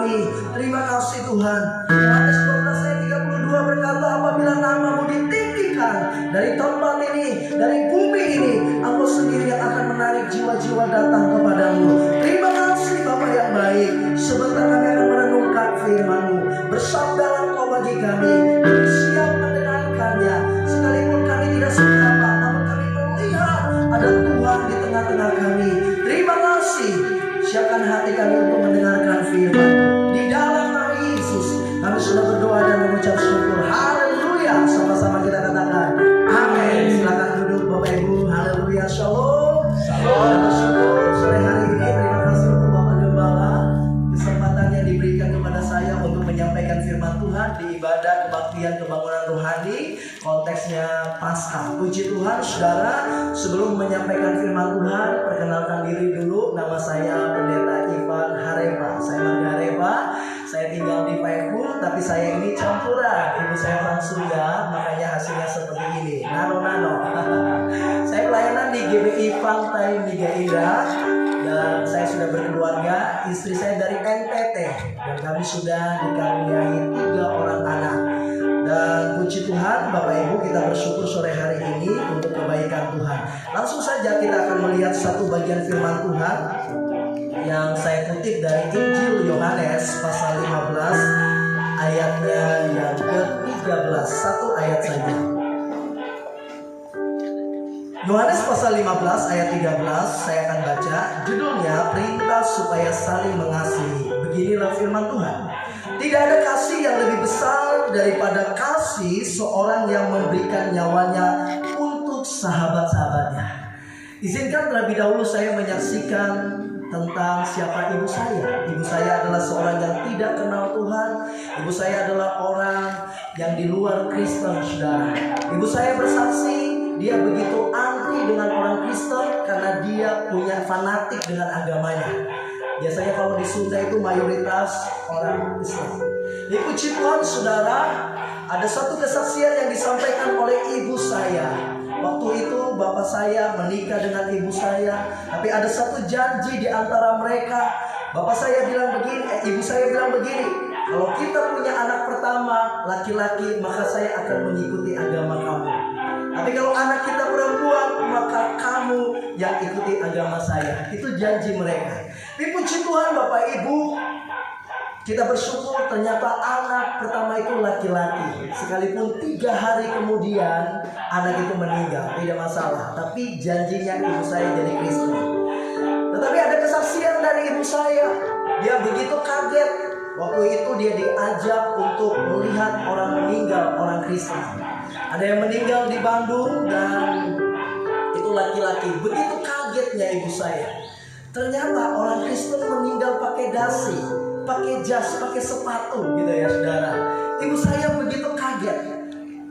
kami. Terima kasih Tuhan. Yohanes 12 ayat 32 berkata, apabila namamu ditinggikan dari tempat ini, dari bumi ini, Engkau sendiri yang akan menarik jiwa-jiwa datang kepadamu. Terima kasih Bapa yang baik. Sebentar kami akan merenungkan firman-Mu. Bersabdalah Engkau bagi kami. Kami siap mendengarkannya. Sekalipun kami tidak seberapa, namun kami melihat ada Tuhan di tengah-tengah kami. Terima kasih. Siapkan hati kami untuk mendengarkan firman. Di dalam nama Yesus kami sudah berdoa dan mengucap syukur. Haleluya. Sama-sama kita katakan amin. Silakan duduk Bapak Ibu. Haleluya. Shalom. Shalom. Bersyukur sore hari ini. Terima kasih untuk Bapak Gembala, kesempatan yang diberikan kepada saya untuk menyampaikan firman Tuhan di ibadah kebaktian kebangunan rohani. Konteksnya Paskah. Puji Tuhan saudara. Sebelum menyampaikan firman Tuhan, perkenalkan diri dulu. Nama saya Pendeta Ivan Hareva. Saya Marga Hareva. Saya tinggal di Payakumbuh, tapi saya ini campuran. Ibu saya orang Sunda, makanya hasilnya seperti ini. Nano-nano. Saya pelayanan di GBI Pantai Miga Indah. Dan saya sudah berkeluarga. Istri saya dari NTT. Dan kami sudah dikaruniai 3 orang anak. Dan puji Tuhan, Bapak Ibu, kita bersyukur sore hari ini untuk kebaikan Tuhan. Langsung saja kita akan melihat satu bagian firman Tuhan yang saya kutip dari Injil Yohanes pasal 15 ayatnya yang ke-13. Satu ayat saja. Yohanes pasal 15 ayat 13 saya akan baca. Judulnya perintah supaya saling mengasihi. Beginilah firman Tuhan. Tidak ada kasih yang lebih besar daripada kasih seorang yang memberikan nyawanya untuk sahabat-sahabatnya. Izinkan terlebih dahulu saya menyaksikan tentang siapa ibu saya. Ibu saya adalah seorang yang tidak kenal Tuhan. Ibu saya adalah orang yang di luar Kristen, saudara. Ibu saya bersaksi dia begitu anti dengan orang Kristen karena dia punya fanatik dengan agamanya. Biasanya kalau di Sunda itu mayoritas orang Islam. Di puji Tuhan saudara, ada satu kesaksian yang disampaikan oleh ibu saya. Waktu itu bapak saya menikah dengan ibu saya, tapi ada satu janji di antara mereka. Bapak saya bilang begini, ibu saya bilang begini, kalau kita punya anak pertama laki-laki, maka saya akan mengikuti agama kamu. Tapi kalau anak kita perempuan, maka kamu yang ikuti agama saya. Itu janji mereka. Puji Tuhan Bapak Ibu, kita bersyukur ternyata anak pertama itu laki-laki. Sekalipun 3 hari kemudian anak itu meninggal, tidak masalah. Tapi janjinya ibu saya jadi Kristen. Tetapi ada kesaksian dari ibu saya. Dia begitu kaget. Waktu itu dia diajak untuk melihat orang meninggal, orang Kristen. Ada yang meninggal di Bandung dan itu laki-laki. Begitu kagetnya ibu saya. Ternyata orang Kristen meninggal pakai dasi, pakai jas, pakai sepatu gitu ya saudara. Ibu saya begitu kaget.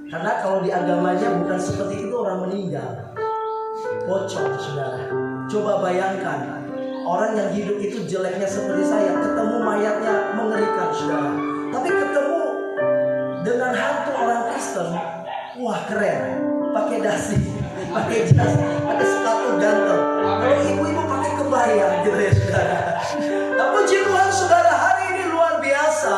Karena kalau di agamanya bukan seperti itu orang meninggal. Pocong saudara. Coba bayangkan, orang yang hidup itu jeleknya seperti saya, ketemu mayatnya mengerikan saudara. Tapi ketemu dengan hantu orang Kristen, wah keren. Pakai dasi, pakai jas, pakai sepatu ganteng. Kalau ibu-ibu pakai kebaya gitu ya saudara. Tapi puji Tuhan saudara, hari ini luar biasa.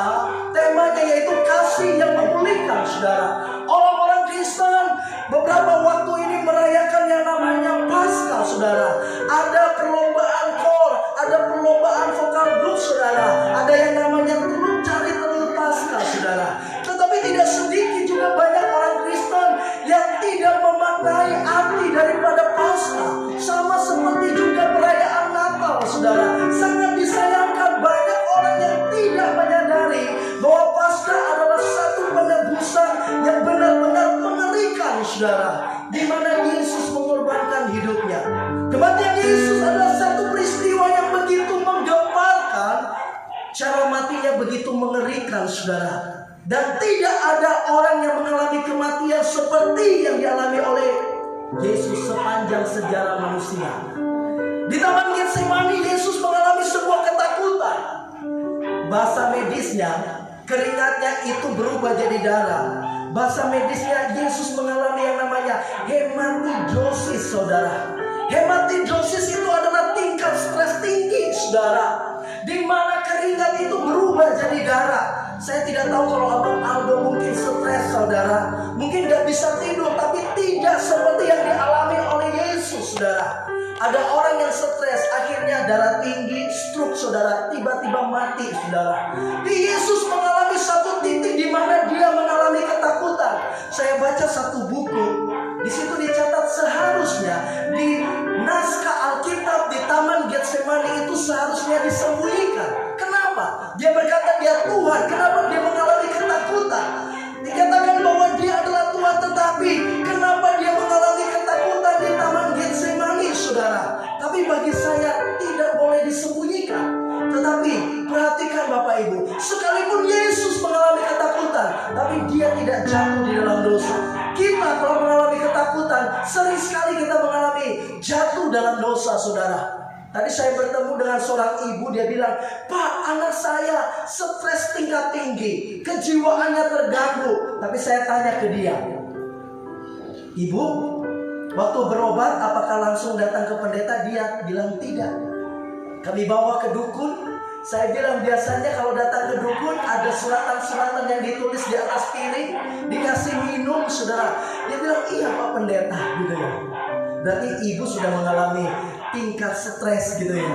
Temanya yaitu kasih yang memulihkan saudara. Orang-orang Kristen beberapa waktu ini merayakan yang namanya Paskah saudara. Ada perlombaan kor, ada perlombaan vokal grup saudara. Ada yang namanya telur cari telur Paskah saudara. Tetapi tidak sedikit juga banyak orang Kristen yang tidak memaknai arti daripada Paskah. Sama seperti juga perayaan Natal saudara. Sangat disayangkan banyak orang yang tidak menyadari bahwa Paskah adalah satu penebusan yang benar-benar mengerikan saudara, di mana Yesus mengorbankan hidupnya. Kematian Yesus adalah satu peristiwa yang begitu menggemparkan. Cara matinya begitu mengerikan saudara. Dan tidak ada orang yang mengalami kematian seperti yang dialami oleh Yesus sepanjang sejarah manusia. Di Taman Getsemani Yesus mengalami sebuah ketakutan. Bahasa medisnya, keringatnya itu berubah jadi darah. Bahasa medisnya, Yesus mengalami yang namanya hematidrosis saudara. Hematidrosis itu adalah tingkat stres tinggi saudara, di mana keringat itu berubah tidak tahu kalau Abang Aldo mungkin stres saudara, mungkin gak bisa tidur, tapi tidak seperti yang dialami oleh Yesus saudara. Ada orang yang stres, akhirnya darah tinggi, stroke saudara, tiba-tiba mati saudara. Di Yesus mengalami satu titik di mana dia mengalami ketakutan. Saya baca satu buku, di situ dicatat seharusnya di naskah Alkitab di Taman Getsemani itu seharusnya disembunyikan. Kenapa? Dia berkata dia Tuhan. Kenapa dia mengalami ketakutan? Dikatakan bahwa dia adalah Tuhan, tetapi kenapa dia mengalami ketakutan di Taman Getsemani, saudara? Tapi bagi saya tidak boleh disembunyikan. Tetapi perhatikan Bapak Ibu, sekalipun Yesus mengalami ketakutan, tapi dia tidak jatuh di dalam dosa. Kita kalau mengalami ketakutan, sering sekali kita mengalami jatuh dalam dosa, saudara. Tadi saya bertemu dengan seorang ibu, dia bilang, "Pak, anak saya stres tingkat tinggi, kejiwaannya terganggu." Tapi saya tanya ke dia, "Ibu, waktu berobat apakah langsung datang ke pendeta?" Dia bilang tidak. Kami bawa ke dukun. Saya bilang biasanya kalau datang ke dukun ada suratan-suratan yang ditulis di atas piring, dikasih minum, saudara. Dia bilang, "Iya Pak Pendeta," gitu ya. Berarti ibu sudah mengalami tingkat stres gitu ya.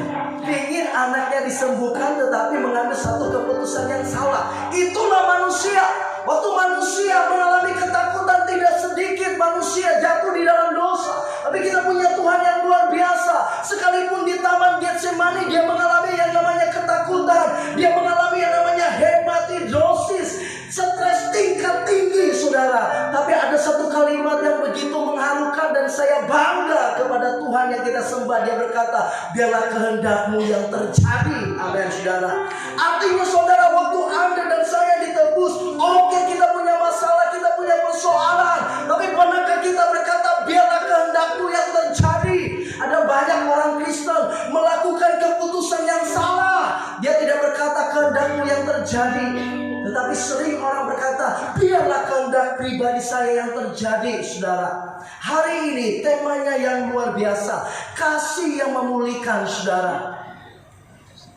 Ingin anaknya disembuhkan tetapi mengambil satu keputusan yang salah. Itulah manusia. Waktu manusia mengalami ketakutan, tidak sedikit manusia jatuh di dalam dosa. Tapi kita punya Tuhan yang luar biasa. Sekalipun di Taman Getsemani dia mengalami yang namanya ketakutan, dia mengalami yang namanya hematidosis, stres tingkat tinggi saudara. Tapi ada satu kalimat yang begitu mengharukan dan saya bangga kepada Tuhan yang kita sembah. Dia berkata, "Biarlah kehendak-Mu yang terjadi." Amin saudara. Artinya saudara, waktu Anda dan saya ditebus, oke, kita punya masalah, kita punya persoalan, tapi pernahkah kita berkata, "Biarlah kehendak-Mu yang terjadi"? Ada banyak orang Kristen melakukan keputusan yang salah. Dia tidak berkata kehendak-Mu yang terjadi, tetapi sering orang berkata, "Biarlah kehendak pribadi saya yang terjadi." Saudara, hari ini temanya yang luar biasa, kasih yang memulihkan saudara.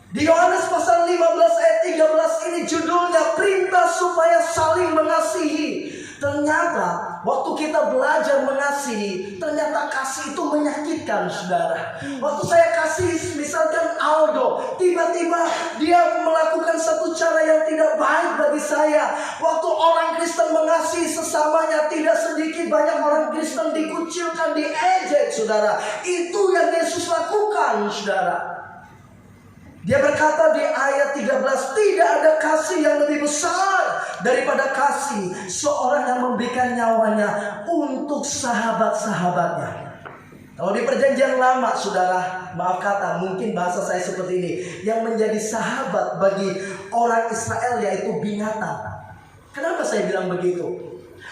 Di Yohanes pasal 15 ayat 13 ini judulnya perintah supaya saling mengasihi. Ternyata waktu kita belajar mengasihi, ternyata kasih itu menyakitkan saudara. Waktu saya kasih misalkan Aldo, tiba-tiba dia melakukan satu cara yang tidak baik bagi saya. Waktu orang Kristen mengasihi sesamanya, tidak sedikit banyak orang Kristen dikucilkan, diejek saudara. Itu yang Yesus lakukan saudara. Dia berkata di ayat 13, "Tidak ada kasih yang lebih besar daripada kasih seorang yang memberikan nyawanya untuk sahabat-sahabatnya." Kalau di perjanjian lama saudara, maaf kata, mungkin bahasa saya seperti ini, yang menjadi sahabat bagi orang Israel yaitu binatang. Kenapa saya bilang begitu?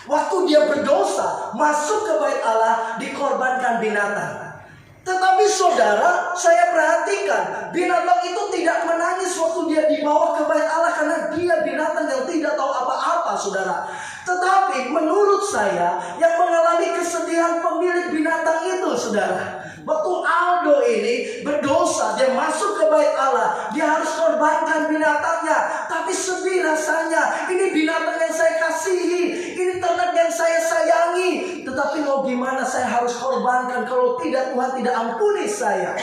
Waktu dia berdosa, masuk ke bait Allah, dikorbankan binatang. Tetapi saudara, saya perhatikan, binatang itu tidak menangis waktu dia dibawa ke bait Allah karena dia binatang yang tidak tahu apa-apa saudara. Tetapi menurut saya, yang mengalami kesedihan pemilik binatang itu saudara. Waktu Aldo ini berdosa, dia masuk ke bait Allah, dia harus korbankan binatangnya. Tapi sedih rasanya, ini binatang yang saya kasihi, ini ternak yang saya sayangi. Tetapi mau gimana, saya harus korbankan. Kalau tidak, Tuhan tidak ampuni saya.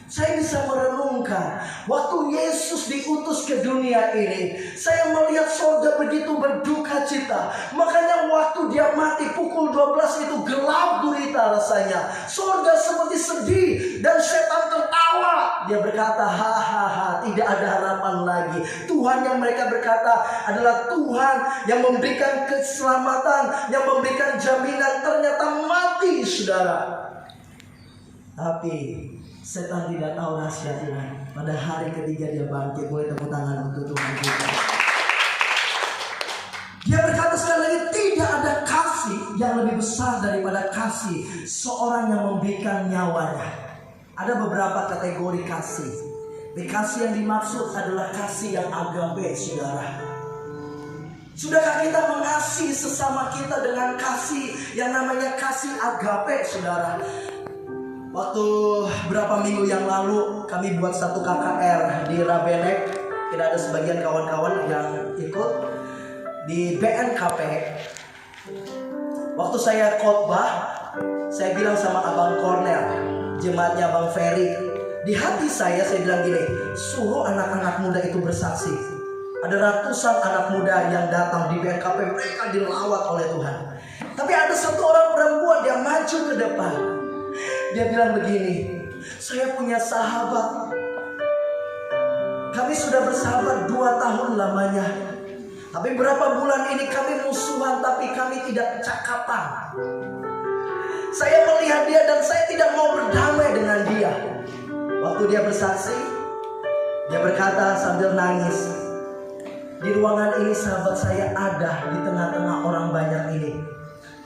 Saya bisa merenungkan waktu Yesus diutus ke dunia ini, saya melihat surga begitu berduka cita. Makanya waktu dia mati pukul 12 itu gelap gulita rasanya. Surga seperti sedih dan setan tertawa. Dia berkata, "Hahaha, tidak ada harapan lagi." Tuhan yang mereka berkata adalah Tuhan yang memberikan keselamatan, yang memberikan jaminan, ternyata mati saudara. Tapi setan tidak tahu rahasia Tuhan. Pada hari ketiga dia bangkit. Boleh tepuk tangan untuk Tuhan kita. Dia berkata sekali lagi, tidak ada kasih yang lebih besar daripada kasih seorang yang memberikan nyawanya. Ada beberapa kategori kasih. Kasih yang dimaksud adalah kasih yang agape saudara. Sudahkah kita mengasihi sesama kita dengan kasih yang namanya kasih agape saudara? Waktu berapa minggu yang lalu kami buat satu KKR di Rabenek. Mungkin ada sebagian kawan-kawan yang ikut di BNKP. Waktu saya khotbah, saya bilang sama Abang Cornel, jemaatnya Abang Ferry, di hati saya bilang gini, suruh anak-anak muda itu bersaksi. Ada ratusan anak muda yang datang di BNKP, mereka dilawat oleh Tuhan. Tapi ada satu orang perempuan, dia maju ke depan. Dia bilang begini, saya punya sahabat. Kami sudah bersahabat 2 tahun lamanya. Tapi berapa bulan ini kami musuhan, tapi kami tidak cakapan. Saya melihat dia dan saya tidak mau berdamai dengan dia. Waktu dia bersaksi, dia berkata sambil nangis, di ruangan ini sahabat saya ada di tengah-tengah orang banyak ini.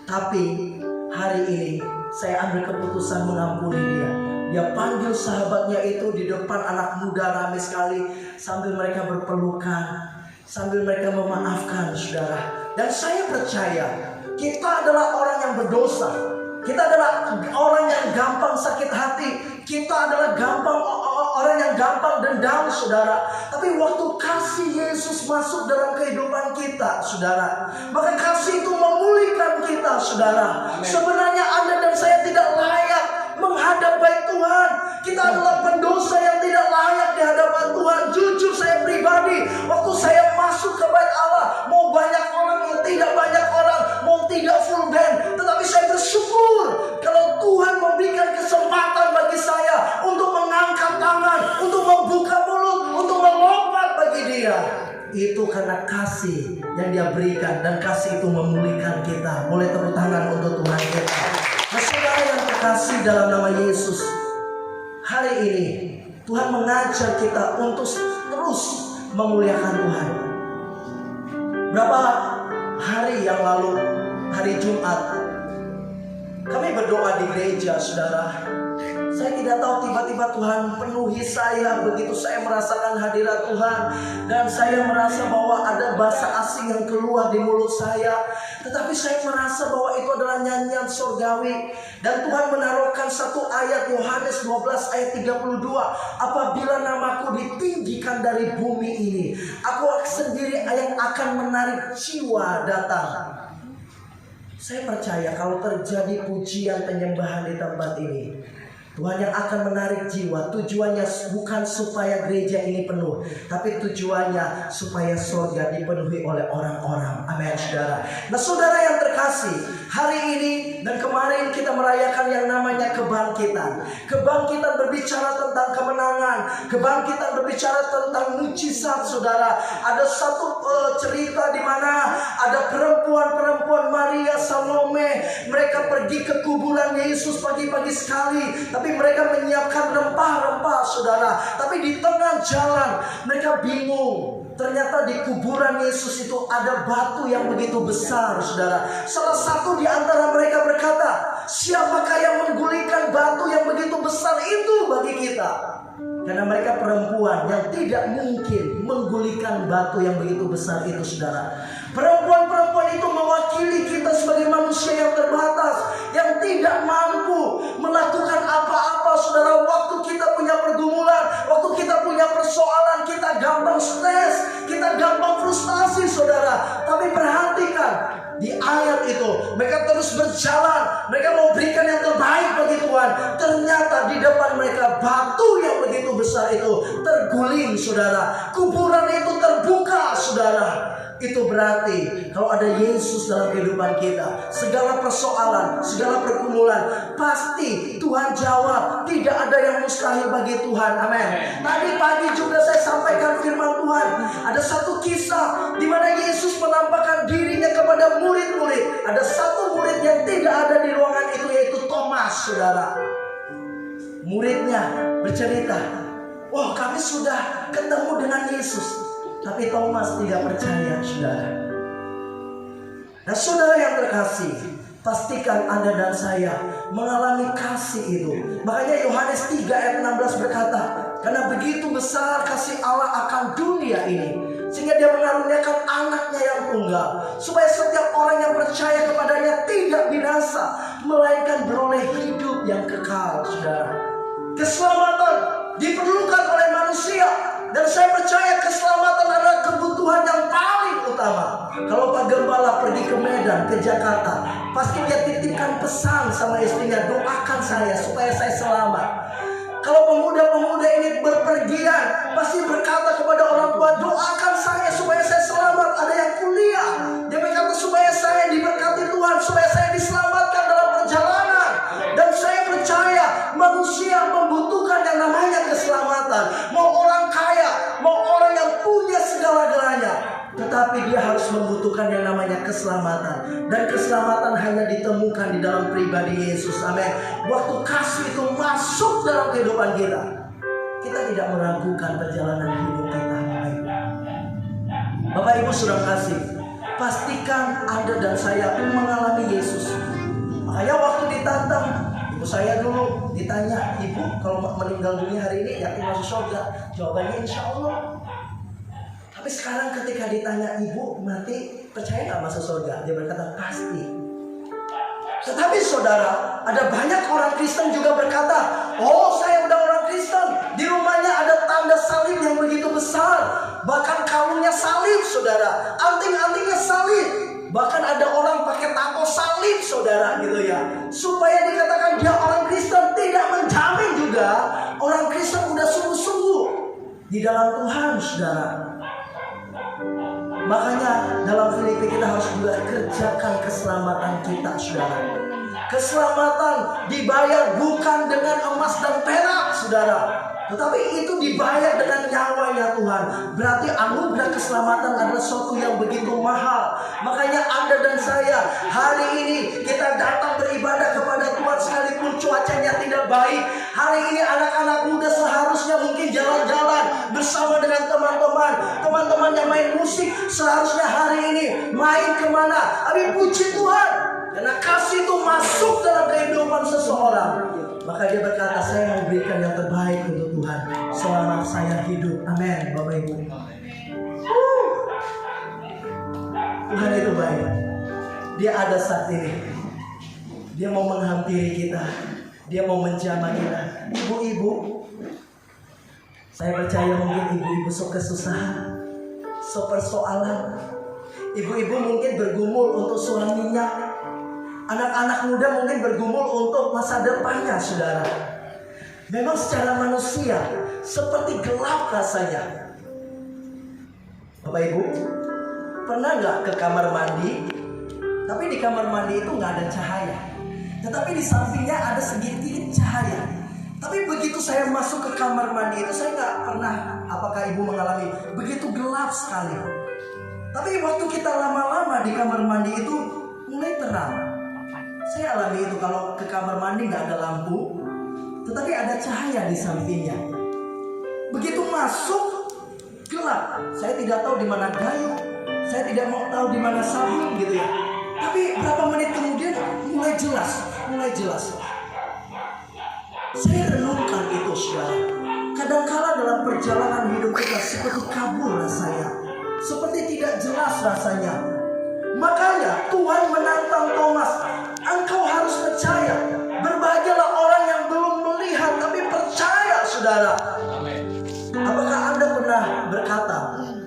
Tapi hari ini saya ambil keputusan mengampuni dia. Dia panggil sahabatnya itu di depan anak muda ramai sekali, sambil mereka berpelukan, sambil mereka memaafkan, saudara. Dan saya percaya kita adalah orang yang berdosa. Kita adalah orang yang gampang sakit hati. Kita adalah orang yang gampang dendam, saudara. Tapi waktu kasih Yesus masuk dalam kehidupan kita, saudara, maka kasih itu memulihkan kita, saudara. Amen. Sebenarnya Anda dan saya tidak layak menghadap baik Tuhan. Kita adalah pendosa yang tidak layak di hadapan Tuhan. Jujur saya pribadi, waktu saya masuk ke bait Allah, mau banyak orang, mau tidak banyak orang, mau tidak full band, tetapi saya bersyukur kalau Tuhan memberikan kesempatan bagi saya untuk mengangkat tangan, untuk membuka mulut, untuk melompat bagi dia. Itu karena kasih yang dia berikan, dan kasih itu memulihkan kita. Boleh tepuk tangan untuk Tuhan kita. Nah, saudara yang terkasih dalam nama Yesus, hari ini Tuhan mengajar kita untuk terus memuliakan Tuhan. Berapa hari yang lalu, hari Jumat, kami berdoa di gereja, saudara. Saya tidak tahu, tiba-tiba Tuhan penuhi saya. Begitu saya merasakan hadirat Tuhan, dan saya merasa bahwa ada bahasa asing yang keluar di mulut saya. Tetapi saya merasa bahwa itu adalah nyanyian surgawi. Dan Tuhan menaruhkan satu ayat, Yohanes 12 ayat 32. Apabila namaku ditinggikan dari bumi ini, aku sendiri yang akan menarik jiwa datang. Saya percaya kalau terjadi pujian penyembahan di tempat ini, Tuhan yang akan menarik jiwa. Tujuannya bukan supaya gereja ini penuh, tapi tujuannya supaya surga dipenuhi oleh orang-orang. Amin, saudara. Nah, saudara yang terkasih, hari ini dan kemarin kita merayakan yang namanya kebangkitan. Kebangkitan berbicara tentang kemenangan. Kebangkitan berbicara tentang mujizat, saudara. Ada satu cerita di mana ada perempuan Maria, Salome. Mereka pergi ke kuburan Yesus pagi-pagi sekali, tapi mereka menyiapkan rempah-rempah, saudara. Tapi di tengah jalan mereka bingung. Ternyata di kuburan Yesus itu ada batu yang begitu besar, saudara. Salah satu di antara mereka berkata, siapakah yang menggulingkan batu yang begitu besar itu bagi kita? Karena mereka perempuan yang tidak mungkin menggulingkan batu yang begitu besar itu, saudara. Perempuan-perempuan itu mewakili kita sebagai manusia yang terbatas, yang tidak mampu melakukan apa-apa, saudara. Waktu kita punya pergumulan, waktu kita punya persoalan, kita gampang stres, kita gampang frustasi, saudara. Tapi perhatikan, di ayat itu mereka terus berjalan. Mereka mau berikan yang terbaik bagi Tuhan. Ternyata di depan mereka batu yang begitu besar itu terguling, saudara. Kuburan itu terbuka, saudara. Itu berarti kalau ada Yesus dalam kehidupan kita, segala persoalan, segala pergumulan pasti Tuhan jawab. Tidak ada yang mustahil bagi Tuhan. Amin. Tadi pagi juga saya sampaikan firman Tuhan. Ada satu kisah di mana Yesus menampakkan dirinya kepada murid-murid. Ada satu murid yang tidak ada di ruangan itu, yaitu Thomas, saudara. Muridnya bercerita, wah, kami sudah ketemu dengan Yesus. Tapi Thomas tidak percaya, saudara. Nah, saudara yang terkasih, pastikan Anda dan saya mengalami kasih itu. Makanya Yohanes 3 ayat 16 berkata, karena begitu besar kasih Allah akan dunia ini, sehingga dia mengaruniakan anaknya yang tunggal, supaya setiap orang yang percaya kepadanya tidak binasa, melainkan beroleh hidup yang kekal, saudara. Keselamatan diperlukan oleh manusia, Dan saya percaya keselamatan adalah kebutuhan yang paling utama. Kalau Pak Gembala pergi ke Medan, ke Jakarta, pasti dia titipkan pesan sama istrinya, doakan saya supaya saya selamat. Kalau pemuda-pemuda ini berpergian, pasti berkata kepada orang tua, doakan saya supaya saya selamat. Ada yang kuliah, dia berkata supaya saya diberkati Tuhan, supaya saya diselamatkan dalam perjalanan. Dan saya percaya manusia membutuhkan yang namanya keselamatan. Mau orang kaya, mau orang yang punya segala-galanya, tetapi dia harus membutuhkan yang namanya keselamatan. Dan keselamatan hanya ditemukan di dalam pribadi Yesus. Amin. Waktu kasih itu masuk dalam kehidupan kita, kita tidak meragukan perjalanan hidup kita. Bapak Ibu sudah kasih, pastikan Anda dan saya mengalami Yesus. Makanya waktu ditantang, ibu saya dulu ditanya, ibu kalau meninggal dunia hari ini yakin masuk surga? Jawabannya insya Allah. Tapi sekarang ketika ditanya, ibu mati percaya gak masuk surga? Dia berkata pasti. Tetapi saudara, ada banyak orang Kristen juga berkata, oh saya udah orang Kristen, di rumahnya ada tanda salib yang begitu besar, bahkan kalungnya salib saudara, anting-antingnya salib, bahkan ada orang pakai tato salib saudara gitu ya, supaya dikatakan dia orang Kristen. Tidak menjamin juga orang Kristen udah sungguh-sungguh di dalam Tuhan saudara. Makanya dalam Filipi kita harus juga kerjakan keselamatan kita saudara. Keselamatan dibayar bukan dengan emas dan perak saudara, tetapi itu dibayar dengan nyawanya Tuhan. Berarti anugerah keselamatan adalah sesuatu yang begitu mahal. Makanya Anda dan saya hari ini kita datang beribadah kepada Tuhan sekalipun cuacanya tidak baik. Hari ini anak-anak muda seharusnya mungkin jalan-jalan bersama dengan teman-teman. Teman-teman yang main musik seharusnya hari ini main kemana. Tapi puji Tuhan, karena kasih itu masuk dalam kehidupan seseorang. Maka dia berkata, saya memberikan yang terbaik untuk Tuhan selama saya hidup. Amin, Bapak Ibu. Tuhan itu baik. Dia ada saat ini. Dia mau menghampiri kita. Dia mau menjamah kita. Ibu-ibu, saya percaya mungkin ibu-ibu sok kesusahan, sok persoalan. Ibu-ibu mungkin bergumul untuk suaminya. Anak-anak muda mungkin bergumul untuk masa depannya saudara. Memang secara manusia seperti gelap rasanya. Bapak Ibu, pernah gak ke kamar mandi, tapi di kamar mandi itu gak ada cahaya, tetapi di sampingnya ada sedikit cahaya. Tapi begitu saya masuk ke kamar mandi itu, saya gak pernah, apakah ibu mengalami, begitu gelap sekali. Tapi waktu kita lama-lama di kamar mandi itu mulai terang. Saya alami itu, kalau ke kamar mandi gak ada lampu, tetapi ada cahaya di sampingnya. Begitu masuk, gelap. Saya tidak tahu di mana gayung, saya tidak mau tahu di mana sabun gitu ya. Tapi berapa menit kemudian mulai jelas. Saya renungkan itu saudara. Kadangkala dalam perjalanan hidup kita seperti kabur rasanya, seperti tidak jelas rasanya. Makanya Tuhan menantang Thomas, engkau harus percaya. Berbahagialah orang yang belum melihat tapi percaya saudara. Apakah Anda pernah berkata,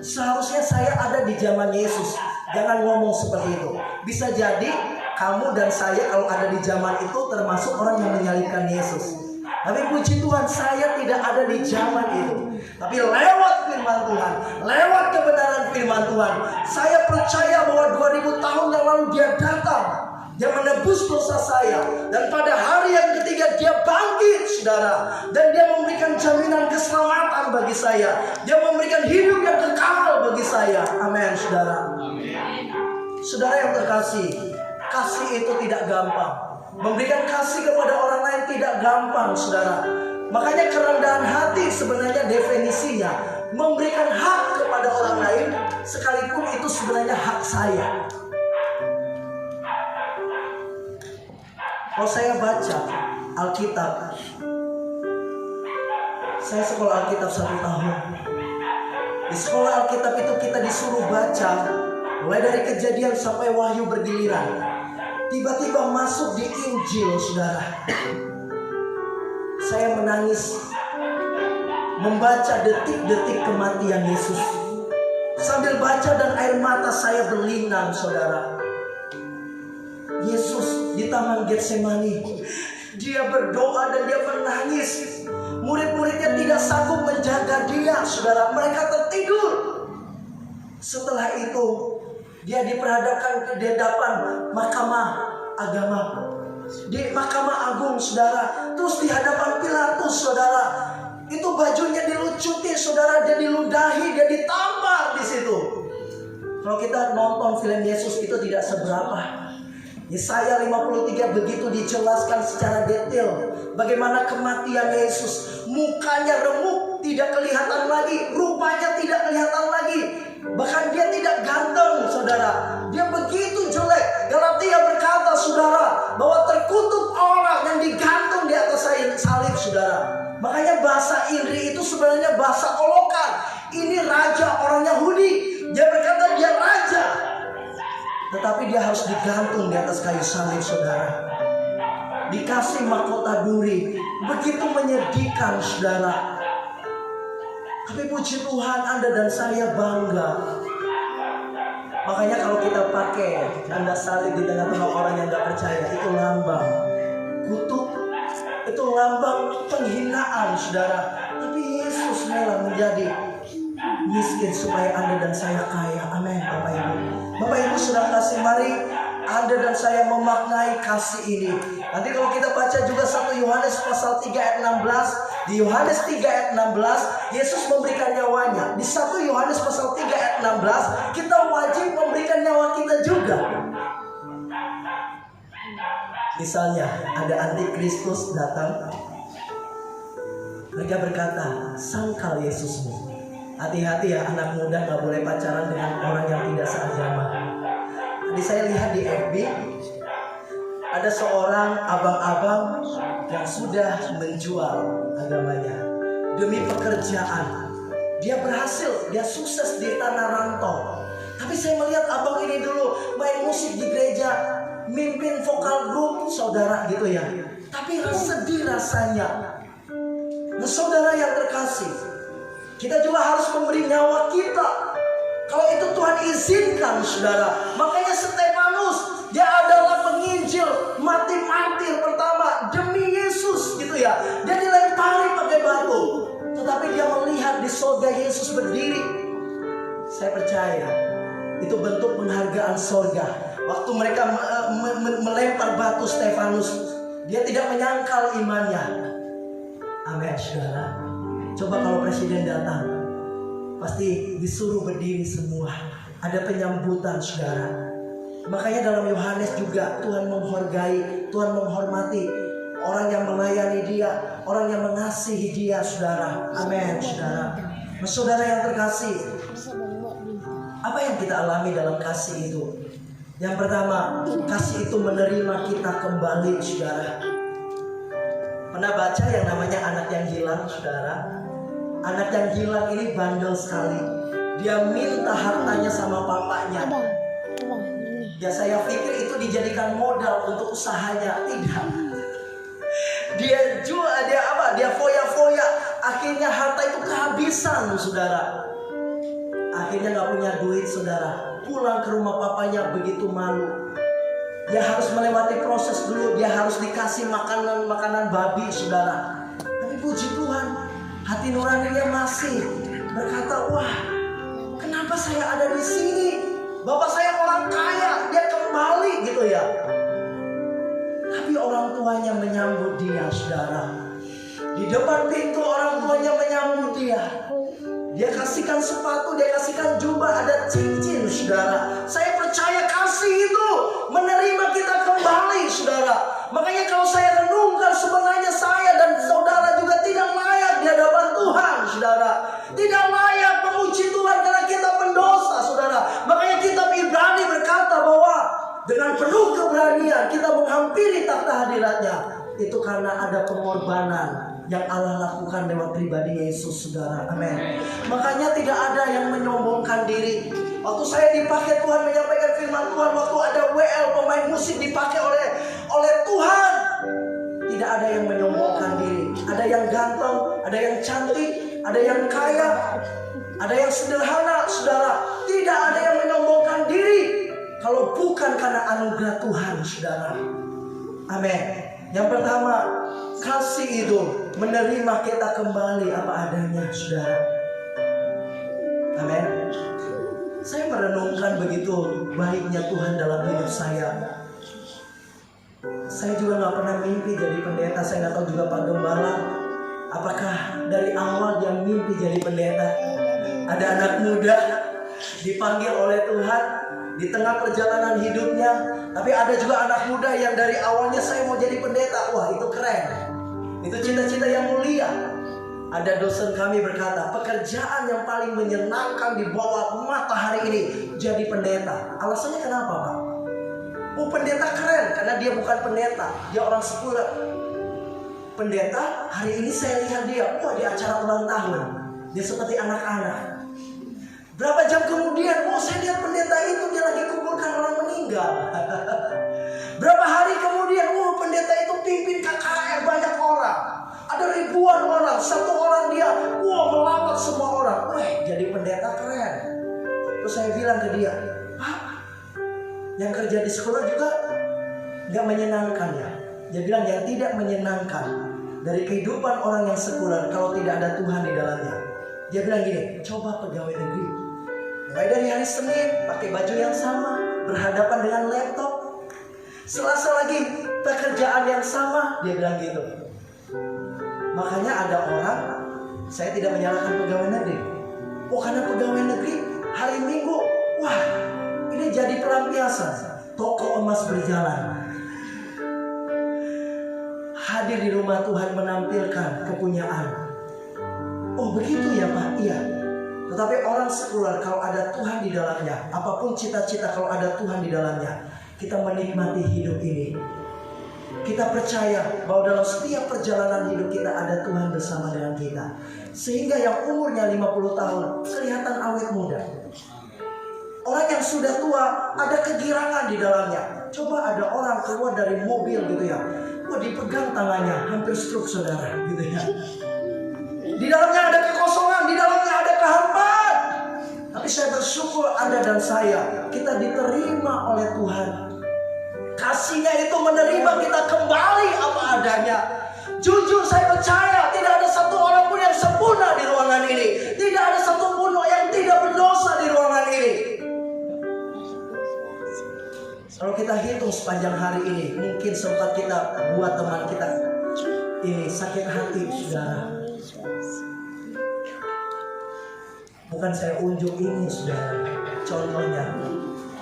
seharusnya saya ada di zaman Yesus? Jangan ngomong seperti itu. Bisa jadi kamu dan saya kalau ada di zaman itu termasuk orang yang menyalibkan Yesus. Tapi puji Tuhan, saya tidak ada di zaman itu. Tapi lewat firman Tuhan, lewat kebenaran firman Tuhan, saya percaya bahwa 2000 tahun yang lalu dia datang. Dia menebus dosa saya. Dan pada hari yang ketiga dia bangkit saudara. Dan dia memberikan jaminan keselamatan bagi saya. Dia memberikan hidup yang kekal bagi saya. Amin saudara. Saudara yang terkasih, kasih itu tidak gampang. Memberikan kasih kepada orang lain tidak gampang saudara. Makanya kerendahan hati sebenarnya definisinya memberikan hak kepada orang lain, sekalipun itu sebenarnya hak saya. Kalau saya baca Alkitab, saya sekolah Alkitab 1 tahun. Di sekolah Alkitab itu kita disuruh baca mulai dari Kejadian sampai Wahyu bergiliran. Tiba-tiba masuk di Injil saudara. Saya menangis. membaca detik-detik kematian Yesus. Sambil baca dan air mata saya berlinang, saudara. Yesus di Taman Getsemani, dia berdoa dan dia menangis. Murid-muridnya tidak sanggup menjaga dia, saudara. Mereka tertidur. Setelah itu dia diperhadapkan ke hadapan mahkamah agama, di mahkamah agung, saudara. Terus di hadapan Pilatus, saudara. Itu bajunya dilucuti, saudara. Dia diludahi, dia ditampar di situ. Kalau kita nonton film Yesus itu tidak seberapa. Yesaya 53 begitu dijelaskan secara detail bagaimana kematian Yesus. Mukanya remuk, tidak kelihatan lagi, rupanya tidak kelihatan lagi. Bahkan dia tidak ganteng, saudara. Dia begitu jelek. Galatia berkata, saudara, bahwa terkutuk orang yang digantung di atas salib, saudara. Makanya bahasa Indri itu sebenarnya bahasa olokan. Ini raja orang Yahudi. Dia berkata dia raja, tetapi dia harus digantung di atas kayu salib, saudara. Dikasih mahkota duri. Begitu menyedihkan, saudara. Tapi puji Tuhan, Anda dan saya bangga. Makanya kalau kita pakai tanda salib di tengah-tengah orang yang gak percaya, itu lambang kutuk, itu lambang penghinaan, saudara. Tapi Yesus rela menjadi miskin supaya Anda dan saya kaya. Amin, Bapak Ibu. Bapak Ibu sudah kasih, mari Anda dan saya memaknai kasih ini. Nanti kalau kita baca juga 1 Yohanes pasal 3 ayat 16. Di Yohanes 3 ayat 16, Yesus memberikan nyawanya. Di 1 Yohanes pasal 3 ayat 16, kita wajib memberikan nyawa kita juga. Misalnya ada antikristus datang, mereka berkata, sangkal Yesusmu. Hati-hati ya, anak muda gak boleh pacaran dengan orang yang tidak seagama. Tadi saya lihat di FB, ada seorang abang-abang yang sudah menjual agamanya demi pekerjaan. Dia berhasil, dia sukses di tanah rantau. Tapi saya melihat abang ini dulu main musik di gereja, mimpin vokal grup, saudara, gitu ya. Tapi sedih rasanya. Nah, saudara yang terkasih, kita juga harus memberi nyawa kita. Kalau itu Tuhan izinkan, saudara. Makanya Stefanus, dia adalah penginjil, mati martir pertama demi Yesus, gitu ya. Dia dilempari pakai batu, tetapi dia melihat di sorga Yesus berdiri. Saya percaya itu bentuk penghargaan sorga. Waktu mereka melempar batu Stefanus, dia tidak menyangkal imannya. Amin, saudara. Coba kalau presiden datang, pasti disuruh berdiri semua. Ada penyambutan, saudara. Makanya dalam Yohanes juga Tuhan menghargai, Tuhan menghormati orang yang melayani dia, orang yang mengasihi dia, saudara. Amin, saudara. Nah, saudara yang terkasih, apa yang kita alami dalam kasih itu? Yang pertama, kasih itu menerima kita kembali, saudara. Pernah baca yang namanya anak yang hilang, saudara? Anak yang hilang ini bandel sekali. Dia minta hartanya sama papanya. Ya, saya pikir itu dijadikan modal untuk usahanya. Tidak. Dia jual, dia foya-foya. Akhirnya harta itu kehabisan, saudara. Akhirnya gak punya duit, saudara. Pulang ke rumah papanya begitu malu. Dia harus melewati proses dulu. Dia harus dikasih makanan babi, saudara. Tapi puji Tuhan, hati nuraninya masih berkata, wah, kenapa saya ada di sini? Bapak saya orang kaya, dia kembali, gitu ya. Tapi orang tuanya menyambut dia, saudara. Di depan pintu orang tuanya menyambut dia. Dia kasihkan sepatu, dia kasihkan jubah, ada cincin, saudara. Saya percaya kasih itu menerima kita kembali, saudara. Makanya kalau saya renungkan, sebenarnya saya dan saudara juga tidak layak di hadapan Tuhan, saudara. Tidak layak memuji Tuhan karena kita pendosa, saudara. Makanya kitab Ibrani berkata bahwa dengan penuh keberanian kita menghampiri takhta hadiratnya. Itu karena ada pengorbanan yang Allah lakukan lewat pribadi Yesus, saudara. Amin. Makanya tidak ada yang menyombongkan diri. Waktu saya dipakai Tuhan menyampaikan firman Tuhan, waktu ada WL pemain musik dipakai oleh Tuhan, tidak ada yang menyombongkan diri. Ada yang ganteng, ada yang cantik, ada yang kaya, ada yang sederhana, saudara. Tidak ada yang menyombongkan diri kalau bukan karena anugerah Tuhan, saudara. Amin. Yang pertama, kasih itu menerima kita kembali apa adanya, saudara. Amin. Saya merenungkan begitu baiknya Tuhan dalam hidup saya. Saya juga gak pernah mimpi jadi pendeta. Saya gak tahu juga Pak Gembala, apakah dari awal dia mimpi jadi pendeta. Ada anak muda dipanggil oleh Tuhan di tengah perjalanan hidupnya. Tapi ada juga anak muda yang dari awalnya saya mau jadi pendeta. Wah, itu keren. Itu cita-cita yang mulia. Ada dosen kami berkata, pekerjaan yang paling menyenangkan di bawah matahari ini jadi pendeta. Alasannya kenapa, Pak? Oh, pendeta keren karena dia bukan pendeta, dia orang sekuler. Pendeta, hari ini saya lihat dia, wah, di acara ulang tahun, dia seperti anak-anak. Berapa jam kemudian, oh, saya lihat pendeta itu dia lagi kumpulkan orang meninggal. Berapa hari kemudian, oh, pendeta itu pimpin KKR banyak orang. Ada ribuan orang, satu orang dia, wah, melawat semua orang. Wah, jadi pendeta keren. Terus saya bilang ke dia, Pak, yang kerja di sekolah juga gak menyenangkan ya. Dia bilang yang tidak menyenangkan dari kehidupan orang yang sekuler kalau tidak ada Tuhan di dalamnya. Dia bilang gini, coba pegawai negeri, mulai dari hari Senin pakai baju yang sama, berhadapan dengan laptop. Selasa lagi pekerjaan yang sama, dia bilang gitu. Makanya ada orang, saya tidak menyalahkan pegawai negeri. Oh, karena pegawai negeri hari Minggu, wah, ini jadi pelampiasan. Toko emas berjalan. Hadir di rumah Tuhan menampilkan kepunyaan. Oh, begitu ya, Pak? Iya. Tetapi orang sekuler kalau ada Tuhan di dalamnya, apapun cita-cita kalau ada Tuhan di dalamnya, kita menikmati hidup ini. Kita percaya bahwa dalam setiap perjalanan hidup kita ada Tuhan bersama dengan kita. Sehingga yang umurnya 50 tahun kelihatan awet muda. Orang yang sudah tua ada kegirangan di dalamnya. Coba ada orang keluar dari mobil gitu ya, wah, dipegang tangannya, hampir stroke, saudara, gitu ya. Di dalamnya ada kekosongan, di dalamnya ada kehampaan. Tapi saya bersyukur Anda dan saya, kita diterima oleh Tuhan. Kasihnya itu menerima kita kembali apa adanya. Jujur saya percaya tidak ada satu orang pun yang sempurna di ruangan ini. Tidak ada satu pun yang tidak berdosa di ruangan ini. Kalau kita hitung sepanjang hari ini, mungkin sempat kita buat teman kita ini sakit hati, saudara. Bukan saya unjuk ini, saudara, contohnya.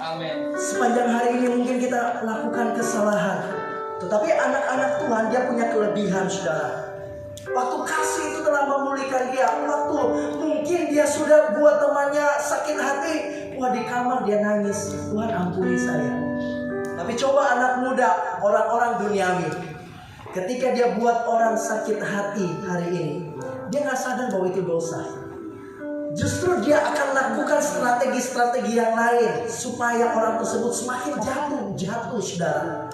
Amin. Sepanjang hari ini mungkin kita lakukan kesalahan, tetapi anak-anak Tuhan dia punya kelebihan, saudara. Waktu kasih itu telah memulihkan dia. Waktu mungkin dia sudah buat temannya sakit hati, wah, di kamar dia nangis, Tuhan ampuni saya. Tapi coba anak muda, orang-orang duniawi, ketika dia buat orang sakit hati hari ini, dia gak sadar bahwa itu dosa. Justru dia akan lakukan strategi-strategi yang lain supaya orang tersebut semakin jatuh, saudara.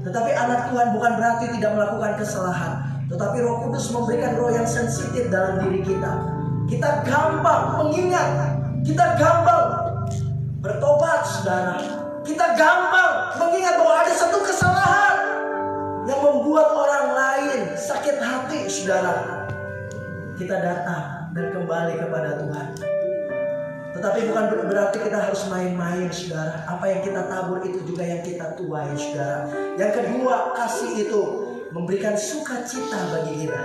Tetapi anak Tuhan bukan berarti tidak melakukan kesalahan, tetapi Roh Kudus memberikan roh yang sensitif dalam diri kita. Kita gampang mengingat, kita gampang bertobat, saudara. Kita gampang mengingat bahwa ada satu kesalahan yang membuat orang lain sakit hati, saudara. Kita datang dan kembali kepada Tuhan. Tetapi bukan berarti kita harus main-main, saudara. Apa yang kita tabur itu juga yang kita tuai, saudara. Yang kedua, kasih itu memberikan sukacita bagi kita.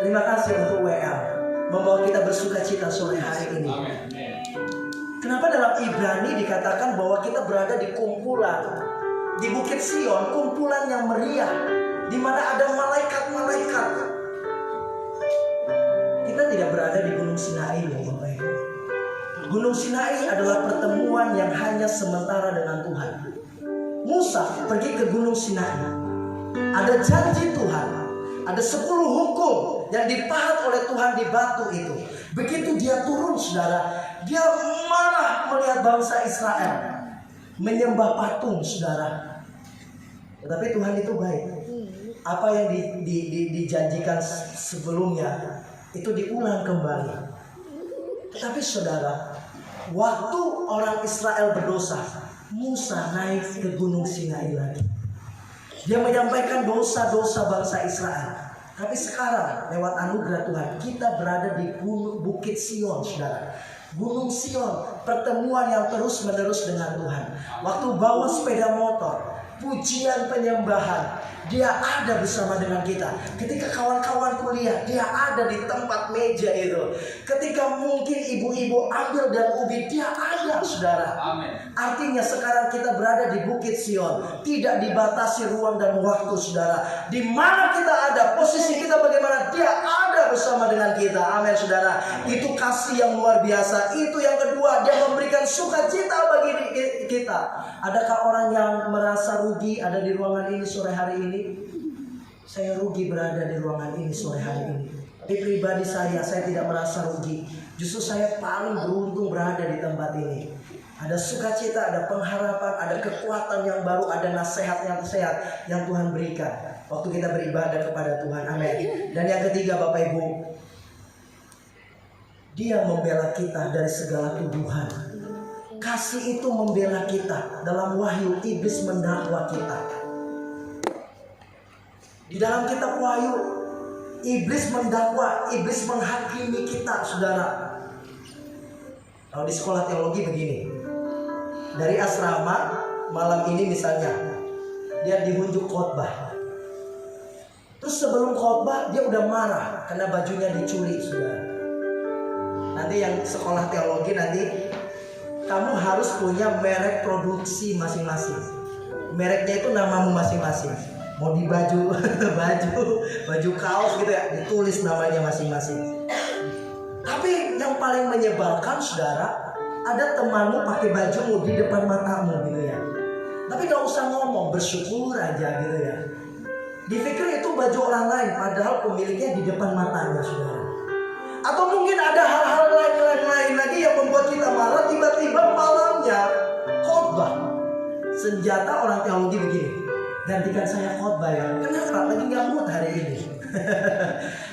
Terima kasih untuk WL membawa kita bersukacita sore hari ini. Kenapa dalam Ibrani dikatakan bahwa kita berada di kumpulan di Bukit Sion, kumpulan yang meriah, di mana ada malaikat-malaikat. Kita tidak berada di Gunung Sinai, Bapak Ibu. Gunung Sinai adalah pertemuan yang hanya sementara dengan Tuhan. Musa pergi ke Gunung Sinai. Ada janji Tuhan, ada 10 hukum yang dipahat oleh Tuhan di batu itu. Begitu dia turun, saudara, dia marah melihat bangsa Israel menyembah patung, saudara. Tetapi Tuhan itu baik. Apa yang dijanjikan sebelumnya itu diulang kembali. Tetapi saudara, waktu orang Israel berdosa, Musa naik ke Gunung Sinai lagi. Dia menyampaikan dosa-dosa bangsa Israel. Tapi sekarang lewat anugerah Tuhan, kita berada di Bukit Sion, saudara. Gunung Sion, pertemuan yang terus-menerus dengan Tuhan. Waktu bawa sepeda motor, pujian penyembahan, dia ada bersama dengan kita. Ketika kawan-kawan kuliah, dia ada di tempat meja itu. Ketika mungkin ibu-ibu ambil dan ubi, dia ada, saudara. Amin. Artinya sekarang kita berada di Bukit Sion, tidak dibatasi ruang dan waktu, saudara. Di mana kita ada, posisi kita bagaimana, dia ada bersama dengan kita. Amin, saudara. Itu kasih yang luar biasa. Itu yang kedua, dia memberikan sukacita bagi kita. Adakah orang yang merasa rugi ada di ruangan ini sore hari ini? Saya rugi berada di ruangan ini sore hari ini. Di pribadi saya tidak merasa rugi. Justru saya paling beruntung berada di tempat ini. Ada sukacita, ada pengharapan, ada kekuatan yang baru, ada nasihat yang sehat yang Tuhan berikan waktu kita beribadah kepada Tuhan. Amin. Dan yang ketiga, Bapak Ibu, Dia membela kita dari segala tuduhan. Kasih itu membela kita. Dalam Wahyu, iblis mendakwa kita. Di dalam kitab Wahyu, iblis mendakwa, iblis menghakimi kita, saudara. Kalau di sekolah teologi begini, dari asrama malam ini misalnya, dia dihunjuk khotbah. Terus sebelum khotbah dia udah marah karena bajunya dicuri, saudara. Nanti yang sekolah teologi nanti, kamu harus punya merek produksi masing-masing. Mereknya itu namamu masing-masing. Mau di baju kaos gitu ya, ditulis namanya masing-masing. Tapi yang paling menyebalkan, saudara, ada temanmu pakai bajumu di depan matamu gitu ya. Tapi gak usah ngomong, bersyukur aja gitu ya. Dipikir itu baju orang lain, padahal pemiliknya di depan matanya, saudara. Atau mungkin ada hal-hal lain lagi yang membuat kita marah. Tiba-tiba malamnya khotbah. Senjata orang teologi begini, gantikan saya khotbah ya. Kenapa? Lagi gak mood hari ini.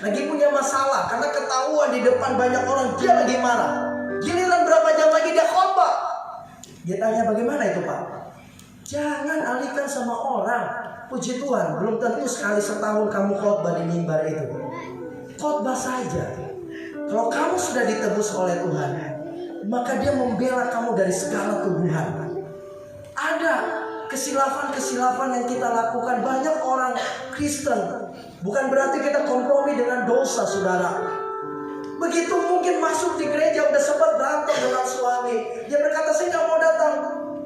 Lagi punya masalah karena ketahuan di depan banyak orang dia lagi marah. Giliran berapa jam lagi dia khotbah. Dia tanya, bagaimana itu Pak? Jangan alihkan sama orang. Puji Tuhan, belum tentu sekali setahun kamu khotbah di mimbar itu. Khotbah saja. Kalau kamu sudah ditebus oleh Tuhan, maka Dia membela kamu dari segala tuduhan. Ada kesilapan-kesilapan yang kita lakukan. Banyak orang Kristen, bukan berarti kita kompromi dengan dosa, saudara. Begitu mungkin masuk di gereja udah sempat berantem dengan suami, dia berkata, saya gak mau datang.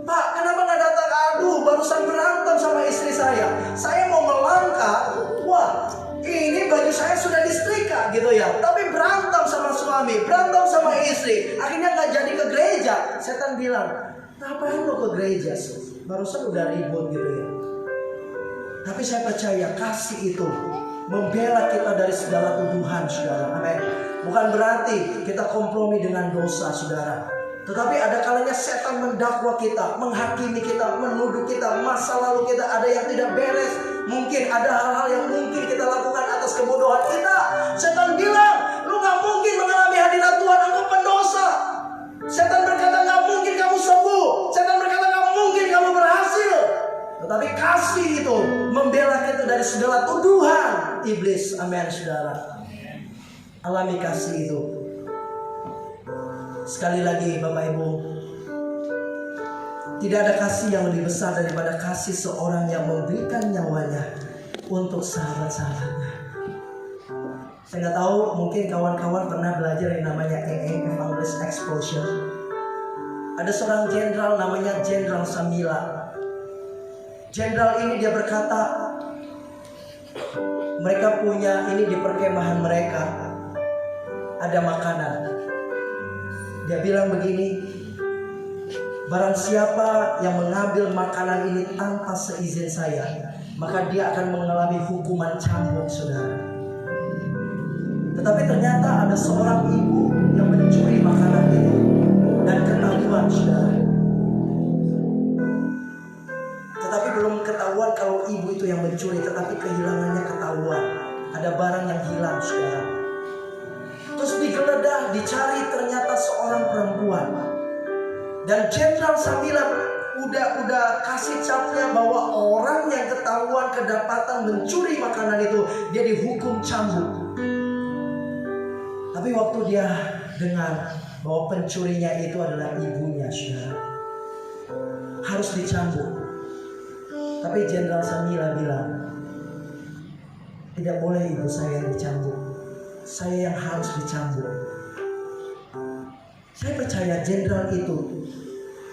Pak, kenapa gak datang? Aduh, barusan berantem sama istri saya. Saya mau melangkah, wah, ini baju saya sudah disetrika gitu ya. Tapi berantem sama suami, berantem sama istri, akhirnya gak jadi ke gereja. Setan bilang, ngapain lo ke gereja? Barusan udah ribut gitu ya. Tapi saya percaya kasih itu membela kita dari segala tuduhan, saudara. Amin. Bukan berarti kita kompromi dengan dosa, saudara. Tetapi ada kalanya setan mendakwa kita, menghakimi kita, menuduh kita, masa lalu kita ada yang tidak beres. Mungkin ada hal-hal yang mungkin kita lakukan atas kebodohan kita. Setan bilang, lu gak mungkin mengalami hadirat Tuhan, engkau pendosa. Setan berkata, gak mungkin kamu sembuh. Setan berkata, gak mungkin kamu berhasil. Tetapi kasih itu membela kita dari segala tuduhan iblis. Amin, saudara. Alami kasih itu. Sekali lagi, Bapak Ibu, tidak ada kasih yang lebih besar daripada kasih seorang yang memberikan nyawanya untuk sahabat-sahabatnya. Saya nggak tahu, mungkin kawan-kawan pernah belajar yang namanya Evangelist Exposure. Ada seorang jenderal namanya Jenderal Samila. Jenderal ini dia berkata, mereka punya ini di perkemahan mereka ada makanan. Dia bilang begini, barang siapa yang mengambil makanan ini tanpa seizin saya, maka dia akan mengalami hukuman cambuk, saudara. Tetapi ternyata ada seorang ibu yang mencuri makanan itu dan ketahuan, saudara. Tetapi belum ketahuan kalau ibu itu yang mencuri, tetapi kehilangannya ketahuan. Ada barang yang hilang, saudara. digeledah, dicari, ternyata seorang perempuan. Dan Jenderal Samila udah kasih capnya bahwa orang yang ketahuan kedapatan mencuri makanan itu, dia dihukum cambuk. Tapi waktu dia dengar bahwa pencurinya itu adalah ibunya, harus dicambuk. Tapi Jenderal Samila bilang, tidak boleh ibu saya dicambuk, saya yang harus dicambuk. Saya percaya jenderal itu,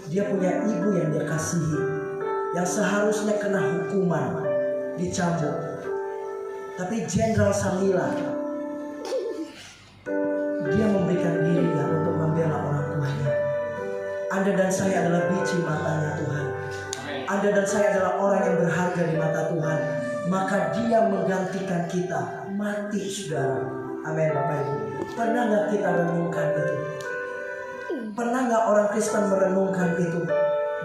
dia punya ibu yang dia kasihi, yang seharusnya kena hukuman, dicambuk. Tapi Jenderal Samila, dia memberikan dirinya untuk membela orang tuanya. Anda dan saya adalah biji matanya Tuhan. Anda dan saya adalah orang yang berharga di mata Tuhan. Maka dia menggantikan kita mati, saudara. Amin, Bapak Ibu. Pernah gak kita renungkan itu? Pernah gak orang Kristen merenungkan itu?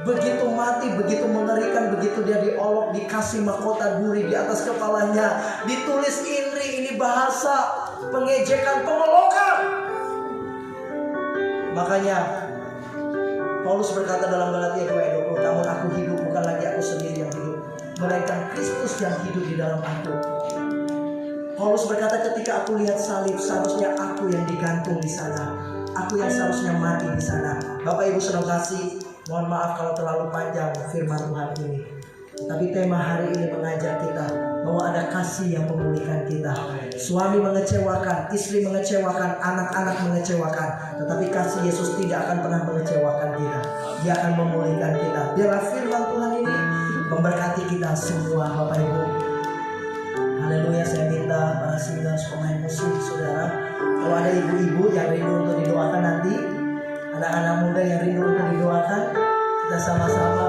Begitu mati, begitu mengerikan, begitu dia diolok, dikasih mahkota duri di atas kepalanya, ditulis INRI, ini bahasa pengejekan, pengolokan. Makanya Paulus berkata dalam Galatia 2:20, namun aku hidup, bukan lagi aku sendiri yang hidup, melainkan Kristus yang hidup di dalam aku. Paulus berkata, ketika aku lihat salib, seharusnya aku yang digantung di sana, aku yang seharusnya mati di sana. Bapak Ibu saudara kasih, mohon maaf kalau terlalu panjang firman Tuhan ini. Tapi tema hari ini mengajar kita bahwa ada kasih yang memulihkan kita. Suami mengecewakan, istri mengecewakan, anak-anak mengecewakan, tetapi kasih Yesus tidak akan pernah mengecewakan kita. Dia akan memulihkan kita. Biarlah firman Tuhan ini memberkati kita semua, Bapak Ibu. Haleluya. Saya minta para singers, pemain musik, saudara, kalau ada ibu-ibu yang rindu untuk didoakan nanti, anak-anak muda yang rindu untuk didoakan, kita sama-sama